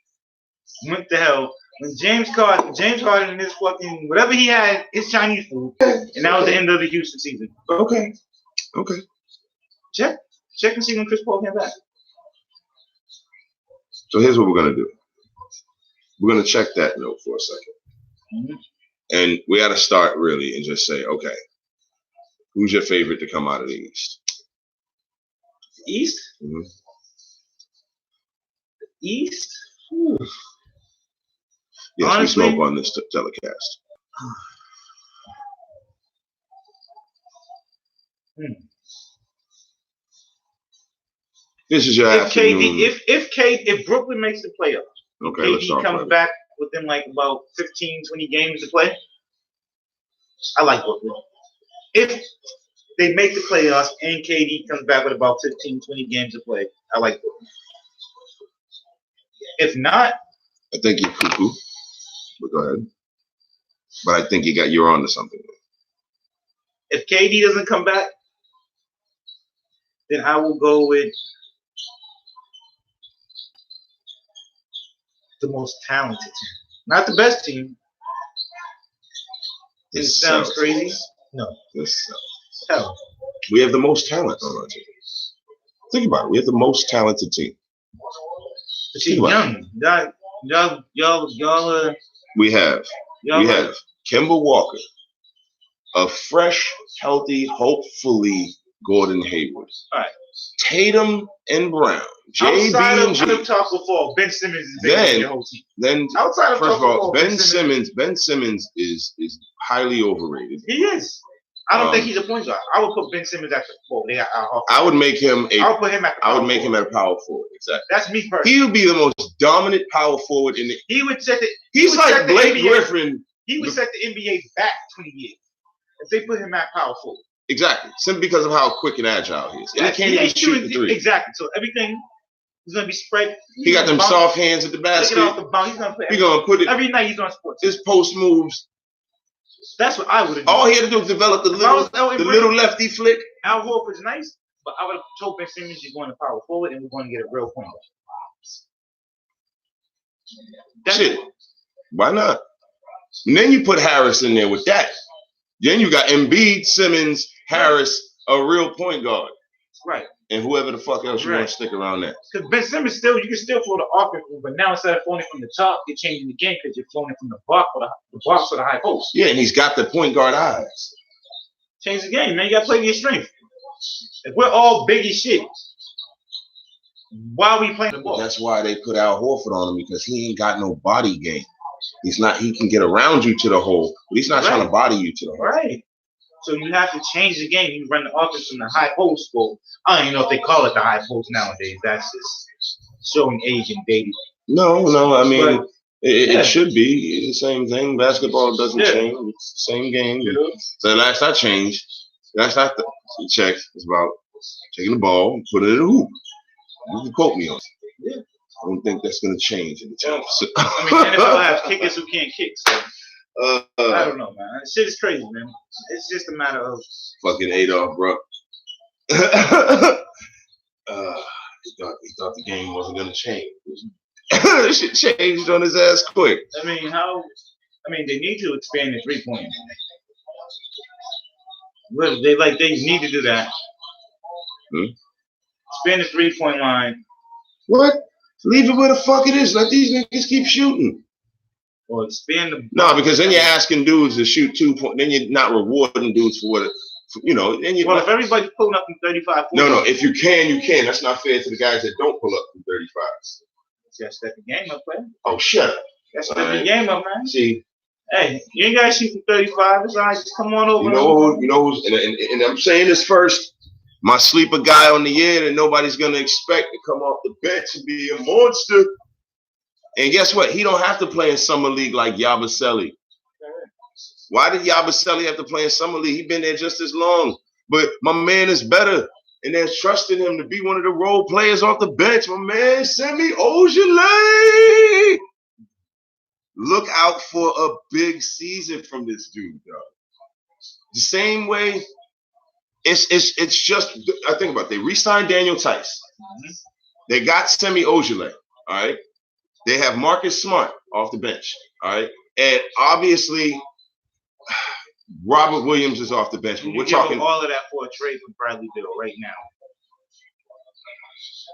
went to hell. When James Harden and his fucking whatever he had, his Chinese food, and that was the end of the Houston season. Okay. Check and see when Chris Paul came back. So here's what we're gonna do. We're gonna check that note for a second, and we got to start really and just say, okay. Who's your favorite to come out of the East? East? Mm-hmm. East? Yes, honestly, we smoke on this telecast. This is your afternoon. If Brooklyn makes the playoffs, okay, KD comes back within like about 15, 20 games to play, I like Brooklyn. If they make the playoffs and KD comes back with about 15, 20 games to play, I like Brooklyn. If not, I think you're cuckoo. But go ahead. But I think you're on to something. If KD doesn't come back, then I will go with the most talented team. Not the best team. It sounds crazy. No. Hell. We have the most talent on our team. Think about it. We have the most talented team. She's young. Y'all. We have Kemba Walker, a fresh, healthy, hopefully Gordon Hayward. All right. Tatum and Brown. Outside of top before, Ben Simmons is bigger your whole team. Then outside of first of all, Ben Simmons is highly overrated. He is. I don't think he's a point guard. I would put Ben Simmons at the 4. I would make him I'll put him at the I would make him at a power forward. Exactly. That's me personally. He would be the most dominant power forward in the. He would set the. He's like Blake Griffin. He would set the NBA back 20 years if they put him at power forward. Exactly. Simply because of how quick and agile he is. And he can't even shoot the 3. Exactly. So everything is going to be spread. He got them soft hands at the basket. He's going to put it. Every night he's going to sports. His post moves. That's what I would have done. All he had to do was develop the little lefty flick. Al Horford's nice, but I would have told Ben Simmons you're going to power forward and we're going to get a real point guard. Shit. Why not? And then you put Harris in there with that. Then you got Embiid, Simmons, Harris, a real point guard. Right. And whoever the fuck else you want to stick around there. Because Ben Simmons you can still flow the offense, but now instead of flowing from the top, you're changing the game because you're flowing from the box or the high post. Yeah, and he's got the point guard eyes. Change the game, man. You got to play to your strength. If we're all big as shit, why are we playing the ball? That's why they put Al Horford on him, because he ain't got no body game. He's not. He can get around you to the hole, but he's not trying to body you to the hole. Right. So you have to change the game. You run the offense from the high post. Well, I don't even know if they call it the high post nowadays. That's just showing age and dating. No. I mean, But, it should be the same thing. Basketball doesn't change. It's the same game. So the last I changed, checked is about taking the ball and putting it in the hoop. You can quote me on it. Yeah. I don't think that's going to change in the time. I mean, NFL has kickers who can't kick, so I don't know, man. This shit is crazy, man. It's just a matter of fucking Adolf, bro. He thought the game wasn't going to change. Shit changed on his ass quick. I mean, they need to expand the 3-point. They need to do that. Expand the 3-point line. What? Leave it where the fuck it is. Let these niggas keep shooting. Or expand the. No, because then you're asking dudes to shoot 2 points. Then you're not rewarding dudes for what, Then you. Well, if everybody's pulling up from 35, 40, no. If you can, you can. That's not fair to the guys that don't pull up from 35. Just step the game up, man. Oh, shut up. That's step the game up, man. See. Hey, you ain't got to shoot from 35. It's all right. Just come on over. You know who's, and I'm saying this first. My sleeper guy on the year that nobody's going to expect to come off the bench and be a monster. And guess what? He don't have to play in Summer League like Yabusele. Why did Yabusele have to play in Summer League? He's been there just as long. But my man is better. And they're trusting him to be one of the role players off the bench. My man, Semi Ojeleye. Look out for a big season from this dude, dog. The same way. It's just, I think about it. They re-signed Daniel Tice. They got Semi Ojeleye, all right? They have Marcus Smart off the bench, all right? And obviously, Robert Williams is off the bench. But we're talking all of that for a trade for Bradley Beal right now.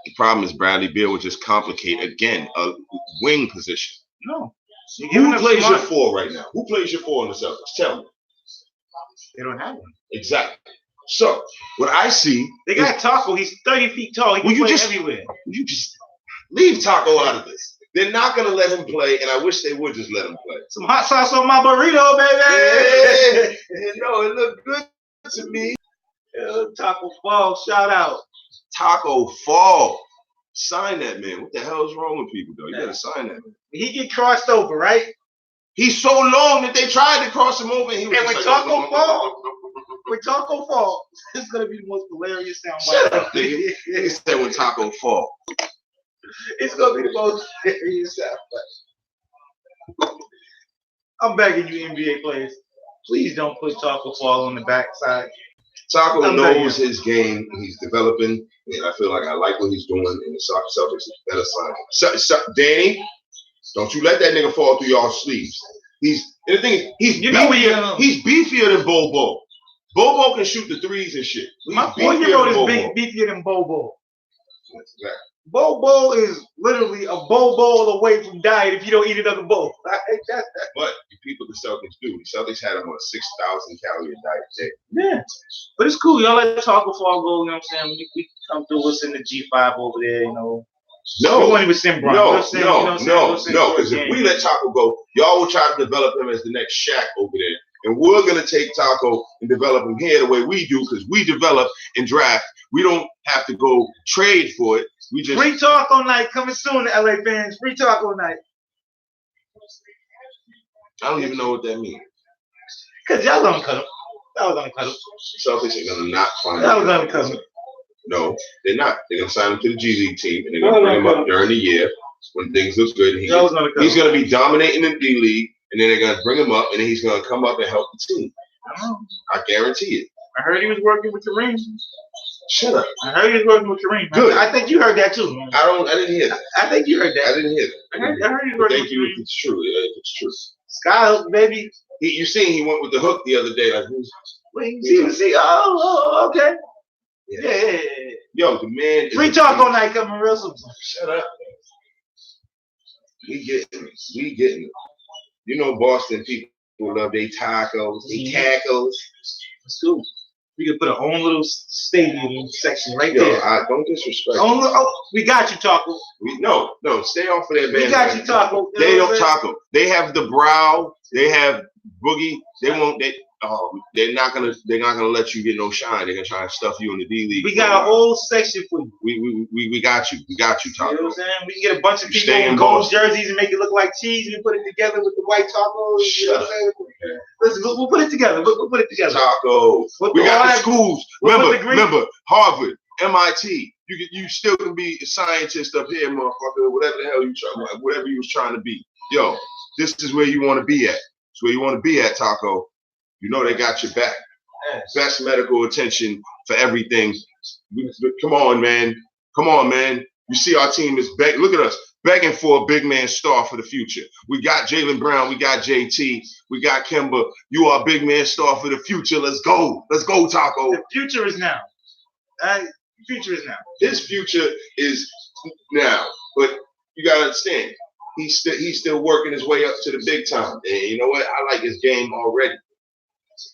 The problem is Bradley Beal would just complicate, again, a wing position. No. Who plays your 4 right now? Who plays your 4 in the Celtics? Tell me. They don't have one. Exactly. So, what I see... They got Taco. He's 30 feet tall. He can play everywhere. You just leave Taco out of this. They're not going to let him play, and I wish they would just let him play. Some hot sauce on my burrito, baby! Yeah, it looked good to me. Taco Fall, shout out. Taco Fall. Sign that, man. What the hell is wrong with people, though? You got to sign that, man. He get crossed over, right? He's so long that they tried to cross him over. And when Taco Fall, this is going to be the most hilarious sound. Shut up, nigga. He said when Taco Fall. It's going to be the most hilarious sound. I'm begging you, NBA players. Please don't put Taco Fall on the backside. Taco knows his game. He's developing. And I feel like I like what he's doing. And the Celtics better sign him. Danny, don't you let that nigga fall through y'all sleeves. He's beefier than Bobo. Bobo can shoot the threes and shit. My 4-year-old is beefier than Bobo. Exactly. Bobo is literally a bowl away from dying if you don't eat another bowl. But people the Celtics do. The Celtics had him on a 6,000 calorie diet day. Yeah. But it's cool. Y'all let Taco Fall go, you know what I'm saying? We come through, we'll send the G5 over there, you know. No, we won't even send Bron. No, because if we let Taco go, y'all will try to develop him as the next Shaq over there. And we're going to take Taco and develop him here the way we do, because we develop and draft. We don't have to go trade for it. We just free taco night coming soon to LA fans. Free taco night. I don't even know what that means. Because y'all gonna cut him. Y'all gonna cut him. Celtics are gonna not find y'all gonna cut him. No, they're not. They're gonna sign him to the G League team, and they're gonna bring him up during the year when things look good. He's gonna be dominating in D League, and then they're gonna bring him up, and then he's gonna come up and help the team. I guarantee it. I heard he was working with Kareem. Shut up. I heard he was working with Kareem. Good. I think you heard that too. Man. I didn't hear that. I think you heard that. I didn't hear that. I heard he was working Thank you. If it's true. If it's true. Skyhook, baby. You seen he went with the hook the other day. Like, see. Oh, okay. Yeah. Yo, the man. Free taco night coming real soon. Shut up. We getting it. You know, Boston people love their tacos, they tacos. It's cool. We could put our own little stadium section right there. Don't disrespect. We got you, Taco. No, stay off of that, man. We got you, Taco. They don't Taco. They have the Brow. They have Boogie. They're not gonna let you get no shine. They're gonna try to stuff you in the D League. We got a whole section for you. We got you. We got you, Taco. You know what I'm saying? We can get a bunch of people in gold jerseys and make it look like cheese. We put it together with the white tacos. You know what I'm saying? Listen, we'll put it together. We'll put it together. Taco. We got the schools. Remember, Harvard, MIT. You still can be a scientist up here, motherfucker. Whatever the hell whatever you was trying to be. Yo, this is where you want to be at. It's where you want to be at, Taco. You know they got your back. Yes. Best medical attention for everything. Come on, man. You see our team is begging. Look at us, begging for a big man star for the future. We got Jaylen Brown. We got JT. We got Kemba. You are a big man star for the future. Let's go. Let's go, Taco. The future is now. His future is now. But you got to understand, he's still working his way up to the big time. And you know what? I like his game already.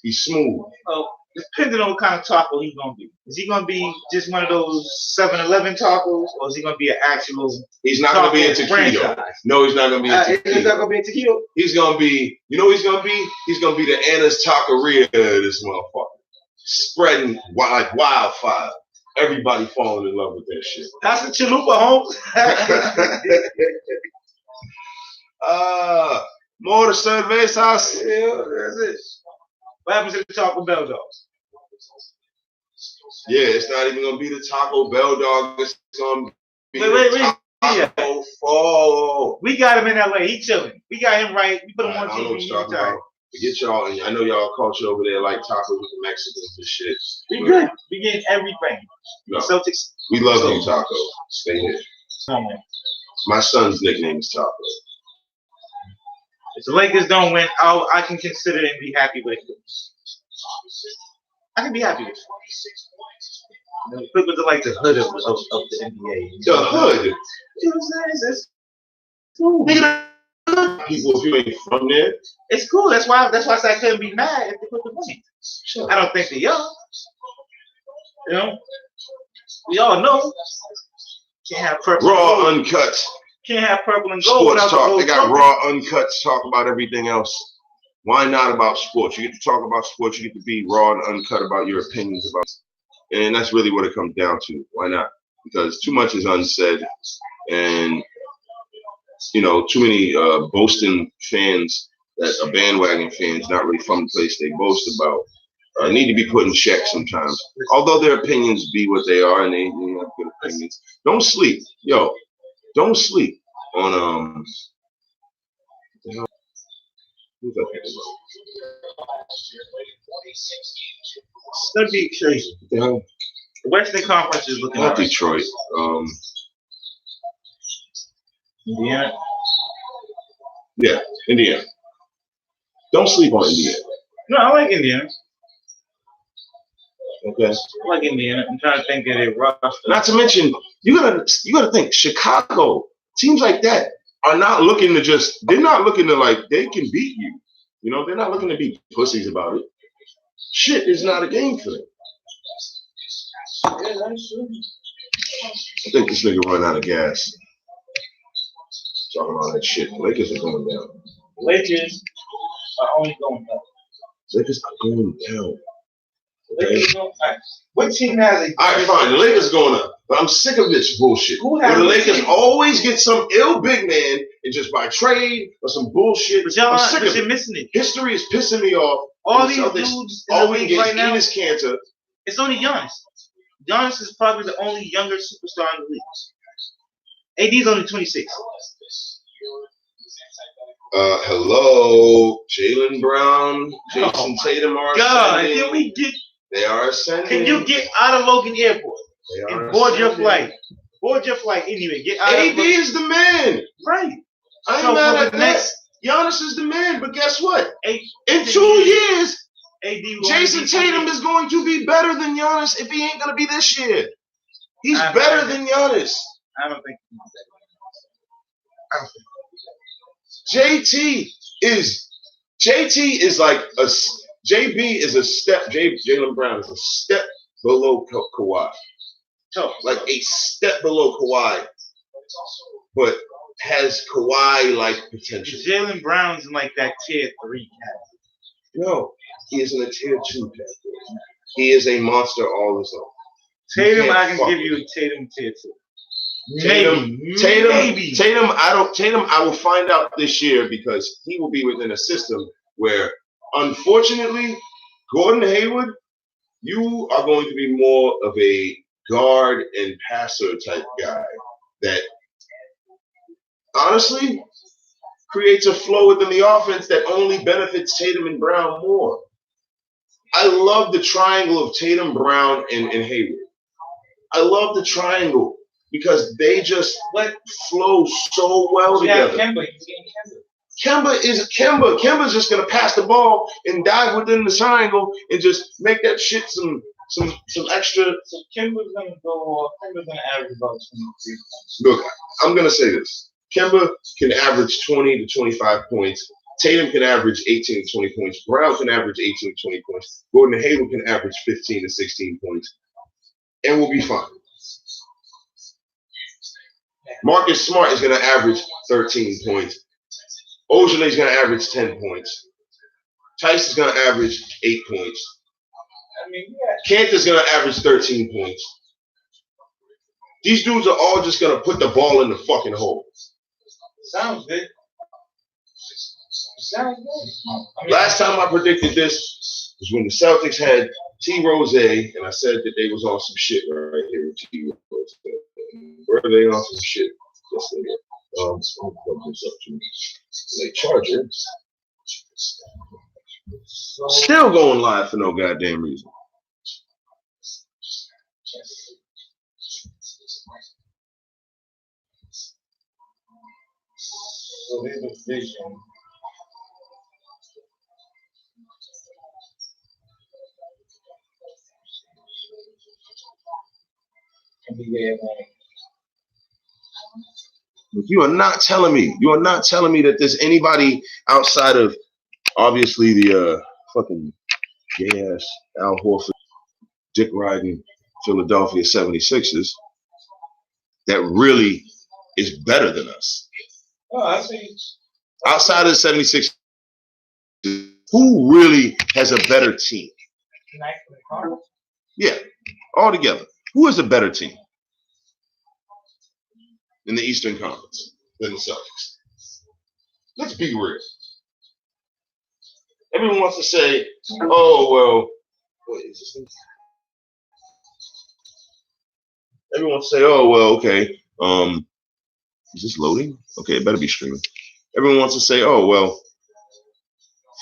He's smooth. Well, depending on what kind of taco he's going to be. Is he going to be just one of those 7-Eleven tacos, or is he going to be an actual He's not going to be a taquito. No, he's not going to be a taquito. He's not going to be a taquito? He's going to be, you know what he's going to be? He's going to be the Anna's Taqueria of this motherfucker. Spreading like wildfire. Everybody falling in love with that shit. That's the chalupa, Holmes. More cervezas. Yeah, that's it. What happens to the Taco Bell dogs? Yeah, it's not even gonna be the Taco Bell dog. It's gonna be Taco Fall. We got him in LA. He chilling. We got him right. We put him on TV. Forget y'all, and I know y'all culture over there like tacos with the Mexicans and shit. We good. We getting everything. No. Celtics. We love you, Taco. Stay here. My son's nickname is Taco. If the Lakers don't win, I can consider it and be happy with it. I can be happy with it. Look at like the hood of the NBA. The hood? You know what I'm saying? It's cool. People, if you ain't from there, it's cool. That's why I said I couldn't be mad if they put the money. Sure. I don't think they are. You know, we all know. Can't have purple. Raw uncut. Can't have purple and gold. Sports talk. They got raw uncuts. Talk about everything else. Why not about sports? You get to talk about sports. You get to be raw and uncut about your opinions about it. And that's really what it comes down to. Why not? Because too much is unsaid, and you know, too many boasting fans that are bandwagon fans, not really from the place they boast about, need to be put in check sometimes. Although their opinions be what they are, and they have good opinions. Don't sleep, yo. Don't sleep on who's up here? It's gonna be crazy. The Western Conference is looking at Detroit. Indiana. Yeah, Indiana. Don't sleep on Indiana. No, I like Indiana. Okay. I like Indiana. I'm trying to think of their roster. Not to mention, you gotta think, Chicago, teams like that are not looking to they're not looking to like they can beat you. You know, they're not looking to be pussies about it. Shit is not a game for them. Yeah, that's true. I think this nigga run out of gas. Talking about that shit. The Lakers are going down. Lakers are only going down. Lakers are going down. Okay. Lakers going down. What team has a? All right, fine. The Lakers going up, but I'm sick of this bullshit. Where the Lakers always get some ill big man and just by trade or some bullshit. But y'all, you're missing it. History is pissing me off. All these dudes all we get right now is Cantor. It's only Giannis. Giannis is probably the only younger superstar in the league. AD's only 26. Hello, Jaylen Brown, Jason Tatum are ascending. Can we get? They are ascending. Can you get out of Logan Airport and board your flight? Board your flight anyway. Get out. AD is the man. Right. I ain't mad at that. Giannis is the man, but guess what? In 2 years, Jason Tatum is going to be better than Giannis if he ain't going to be this year. He's better than Giannis. I don't think he's better. JT is like JB is a step. Jaylen Brown is a step below Kawhi. Like a step below Kawhi, but has Kawhi-like potential. Jaylen Brown's in like that tier 3 category. No, he is in a tier 2 category. He is a monster all his own. Tatum, I can give you a Tatum tier 2. Tatum, I will find out this year because he will be within a system where, unfortunately, Gordon Hayward, you are going to be more of a guard and passer type guy that honestly creates a flow within the offense that only benefits Tatum and Brown more. I love the triangle of Tatum, Brown, and Hayward. I love the triangle because they just flow so well together. Kemba's just gonna pass the ball and dive within the triangle and just make that shit some extra. So Kemba's gonna average about 23 points. Look, I'm gonna say this. Kemba can average 20 to 25 points. Tatum can average 18 to 20 points. Brown can average 18 to 20 points. Gordon Hayward can average 15 to 16 points. And we'll be fine. Marcus Smart is going to average 13 points. Ojale is going to average 10 points. Tice is going to average 8 points. Kent is going to average 13 points. These dudes are all just going to put the ball in the fucking hole. Sounds good. Last time I predicted this was when the Celtics had T. Rose, and I said that they was on some shit right here with T. Rose. Where are they on some shit? Yes, they are. I'm going to plug this up to they charge it. Still going live for no goddamn reason. So there's a vision. You are not telling me that there's anybody outside of obviously the fucking gay ass Al Horford, dick riding Philadelphia 76ers that really is better than us. Oh, I see. Outside of the 76ers, who really has a better team? Yeah, all together. Who is a better team in the Eastern Conference than the Celtics? Let's be real. Everyone wants to say, oh, well, what is this thing? Everyone wants to say, oh, well, okay. Is this loading? Okay, it better be streaming. Everyone wants to say, oh, well,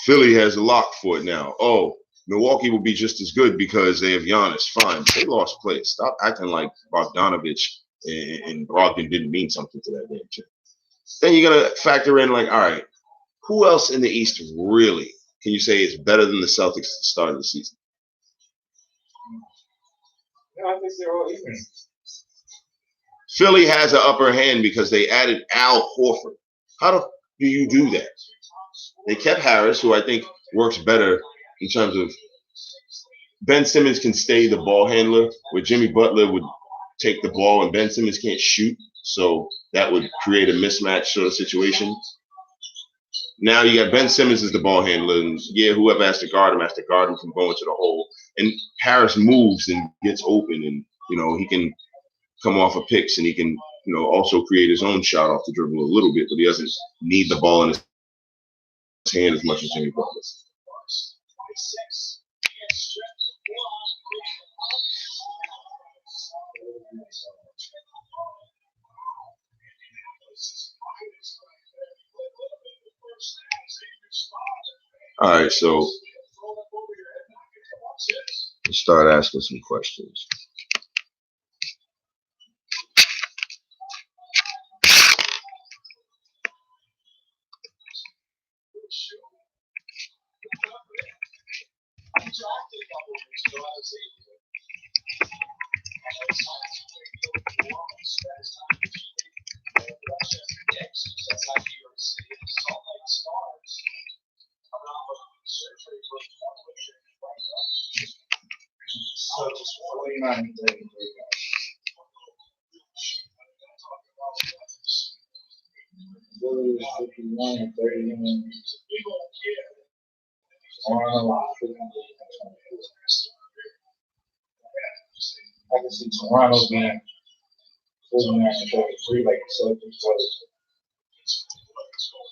Philly has a lock for it now. Oh, Milwaukee will be just as good because they have Giannis. Fine. They lost players. Stop acting like Bogdanovich and Brogdon didn't mean something to that game. Then you're going to factor in, like, all right, who else in the East really can you say is better than the Celtics at the start of the season? No, I think they're all even. Philly has an upper hand because they added Al Horford. How do you do that? They kept Harris, who I think works better in terms of Ben Simmons can stay the ball handler, where Jimmy Butler would take the ball and Ben Simmons can't shoot. So that would create a mismatch sort of situation. Now you got Ben Simmons as the ball handler, and yeah, whoever has to guard him from going to the hole. And Harris moves and gets open, and he can come off of picks, and he can also create his own shot off the dribble a little bit, but he doesn't need the ball in his hand as much as Jimmy Butler. All right, so let's start asking some questions. 39-33. Bills 51-30. I can see Toronto being 49-33, like the Celtics was.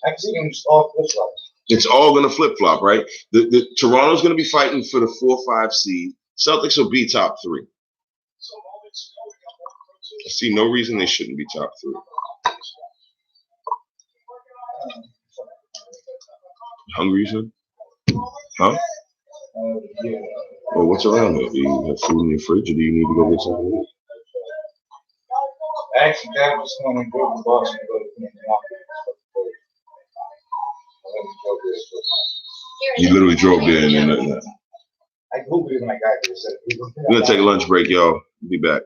I can see them all flip-flop. It's all going to flip-flop, right? The Toronto's going to be fighting for the 4-5 seed. Celtics will be top 3. I see no reason they shouldn't be top 3. Hungry, son? Huh? Yeah. Well, what's around there? Do you have food in your fridge, or do you need to go get something to eat? Actually, that was going to go to Boston to go to You literally drove there and then nothing. I Googled it when I got there. We're going to take a lunch break, y'all. Be back.